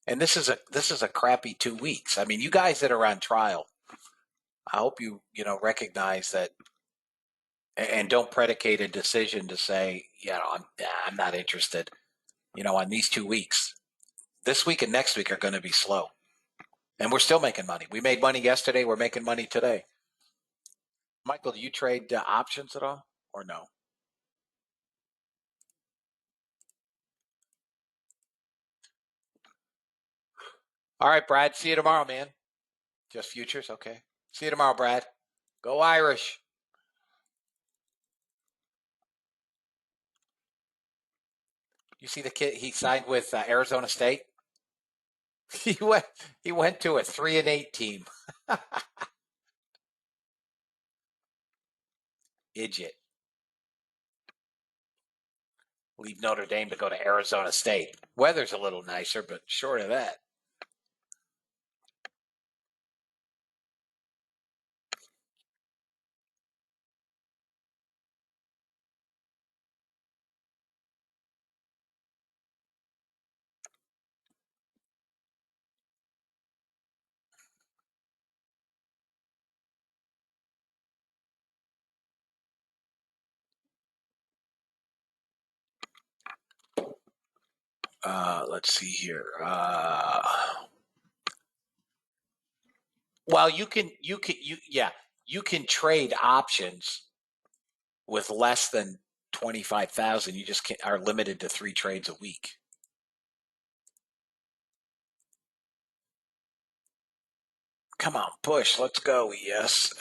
And this is a crappy 2 weeks. I mean, you guys that are on trial, I hope you recognize that and don't predicate a decision to say, I'm not interested. On these 2 weeks. This week and next week are going to be slow. And we're still making money. We made money yesterday. We're making money today. Michael, do you trade options at all or no? All right, Brad. See you tomorrow, man. Just futures? Okay. See you tomorrow, Brad. Go Irish. You see the kid he signed with Arizona State? He went to a 3-8 team. Idiot. Leave Notre Dame to go to Arizona State. Weather's a little nicer, but short of that. Let's see here. Well, you can trade options with less than 25,000. You just are limited to 3 trades a week. Come on, push. Let's go. Yes.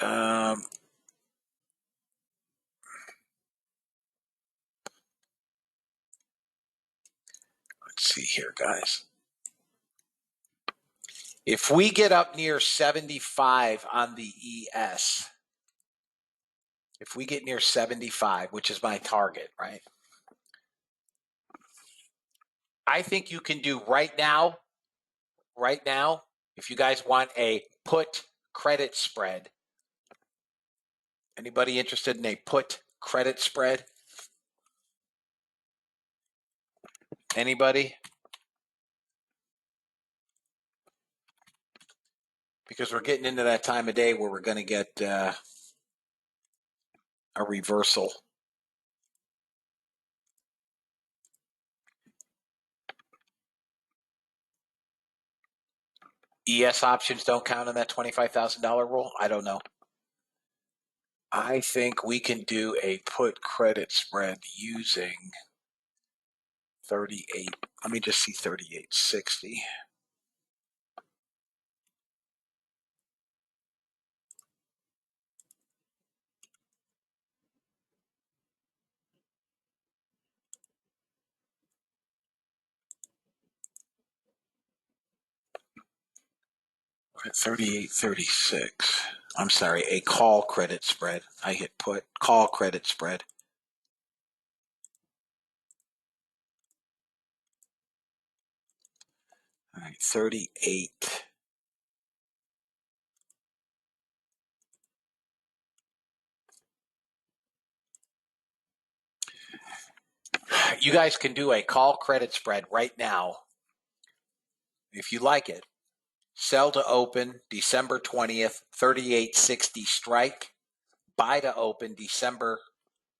Let's see here, guys. If we get up near 75 on the ES, if we get near 75, which is my target, right? I think you can do right now, if you guys want a put credit spread. Anybody interested in a put credit spread? Anybody? Because we're getting into that time of day where we're going to get a reversal. ES options don't count in that $25,000 rule? I don't know. I think we can do a put credit spread using 38. Let me just see 38.60. We're at 38.36. I'm sorry, a call credit spread. I hit put, call credit spread. All right, 38. You guys can do a call credit spread right now if you like it. Sell to open December 20th, 38.60 strike. buy to open December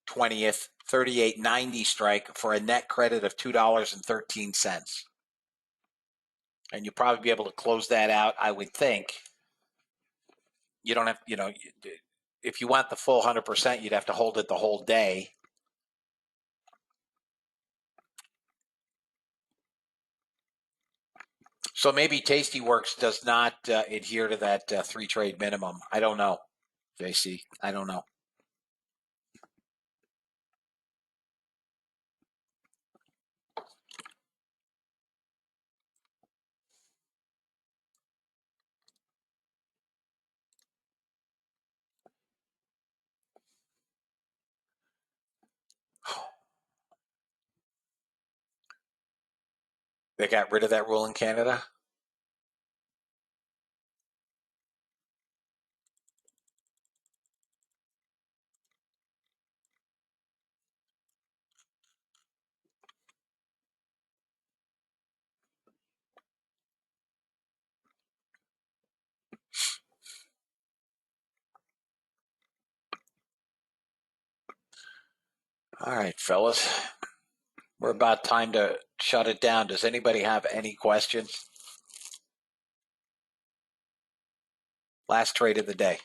20th, 38.90 strike for a net credit of $2.13. And you'll probably be able to close that out, I would think. You don't have, if you want the full 100%, you'd have to hold it the whole day. So maybe Tastyworks does not adhere to that 3-trade minimum. I don't know, JC. I don't know. They got rid of that rule in Canada? All right, fellas. We're about time to shut it down. Does anybody have any questions? Last trade of the day.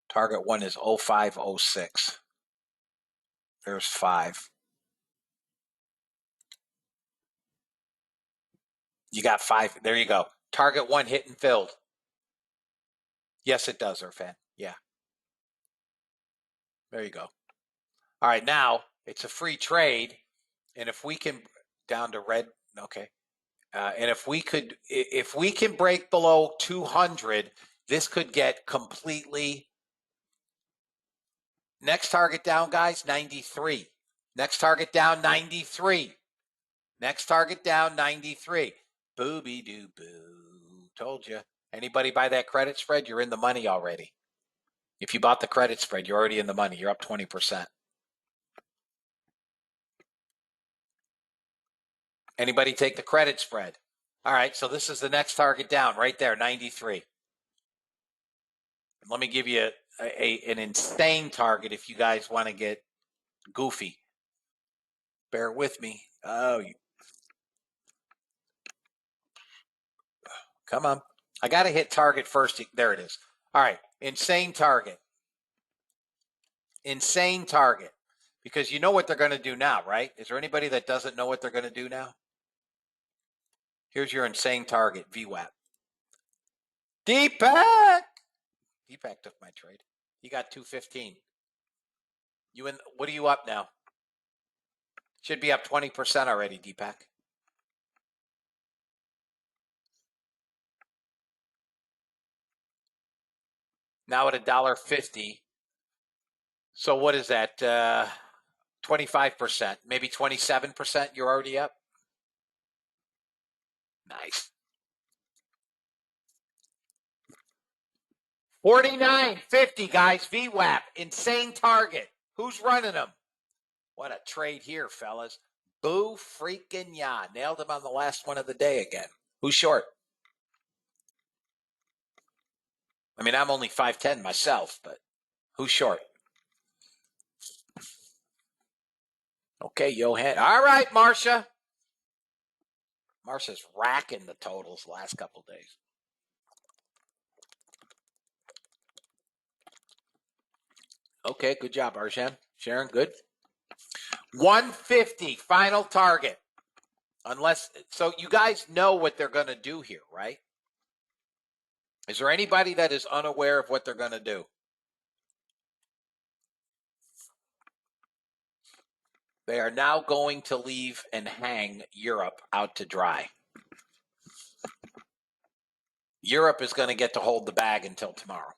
Target one is 0506. There's 5. You got 5. There you go. Target one hit and filled. Yes, it does, Irfan. Yeah. There you go. All right, now it's a free trade. And if we can, down to red, okay. And if we can break below 200, this could get completely. Next target down, guys, 93. Next target down, 93. Next target down, 93. Booby doo boo. Told you. Anybody buy that credit spread, you're in the money already. If you bought the credit spread, you're already in the money. You're up 20%. Anybody take the credit spread? All right, so this is the next target down right there, 93. Let me give you an insane target if you guys want to get goofy. Bear with me. Oh, come on. I got to hit target first. There it is. All right, insane target. Insane target. Because you know what they're going to do now, right? Is there anybody that doesn't know what they're going to do now? Here's your insane target, VWAP. Deepak! Deepak took my trade. He got 215. What are you up now? Should be up 20% already, Deepak. Now at $1.50. So what is that? 25%, maybe 27%. You're already up. Nice. 49.50, guys. VWAP, insane target. Who's running them? What a trade here, fellas. Boo freaking ya. Nailed him on the last one of the day again. Who's short? I mean, I'm only 5'10 myself, but who's short? Okay, Johan. All right, Marcia. Marcia's racking the totals the last couple of days. Okay, good job, Arjan. Sharon, good. 150, final target. So you guys know what they're going to do here, right? Is there anybody that is unaware of what they're going to do? They are now going to leave and hang Europe out to dry. Europe is going to get to hold the bag until tomorrow.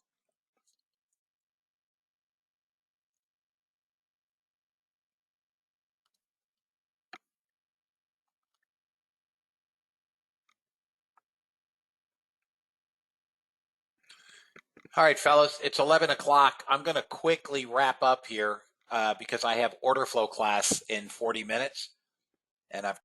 All right, fellas, it's 11 o'clock. I'm going to quickly wrap up here because I have order flow class in 40 minutes, and I've